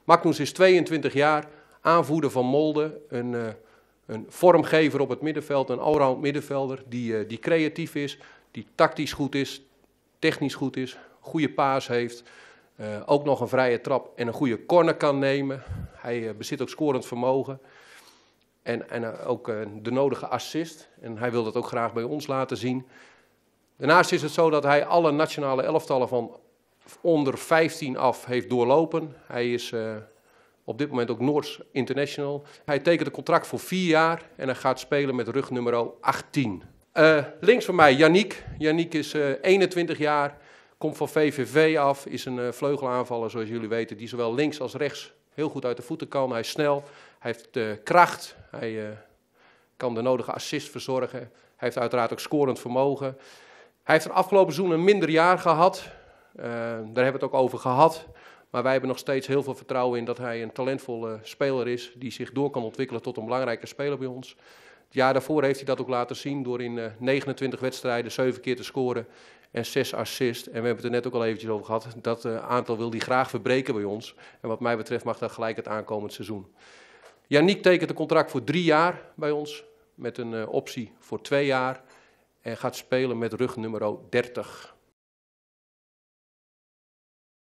Magnus is 22 jaar, aanvoerder van Molde, een vormgever op het middenveld, een allround middenvelder die creatief is, die tactisch goed is, technisch goed is, goede paas heeft, ook nog een vrije trap en een goede corner kan nemen. Hij bezit ook scorend vermogen en ook de nodige assist en hij wil dat ook graag bij ons laten zien. Daarnaast is het zo dat hij alle nationale elftallen van onder 15 af heeft doorlopen. Hij is op dit moment ook Noors international. Hij tekent een contract voor 4 jaar en hij gaat spelen met rugnummer 18. Links van mij Yannick. Yannick is 21 jaar, komt van VVV af, is een vleugelaanvaller zoals jullie weten, die zowel links als rechts heel goed uit de voeten kan. Hij is snel, hij heeft kracht, hij kan de nodige assist verzorgen. Hij heeft uiteraard ook scorend vermogen. Hij heeft het afgelopen seizoen een minder jaar gehad, daar hebben we het ook over gehad. Maar wij hebben nog steeds heel veel vertrouwen in dat hij een talentvolle speler is, die zich door kan ontwikkelen tot een belangrijke speler bij ons. Het jaar daarvoor heeft hij dat ook laten zien door in 29 wedstrijden 7 keer te scoren en 6 assists. En we hebben het er net ook al eventjes over gehad, dat aantal wil hij graag verbreken bij ons. En wat mij betreft mag dat gelijk het aankomend seizoen. Yannick tekent een contract voor 3 jaar bij ons, met een optie voor 2 jaar. En gaat spelen met rugnummer 30.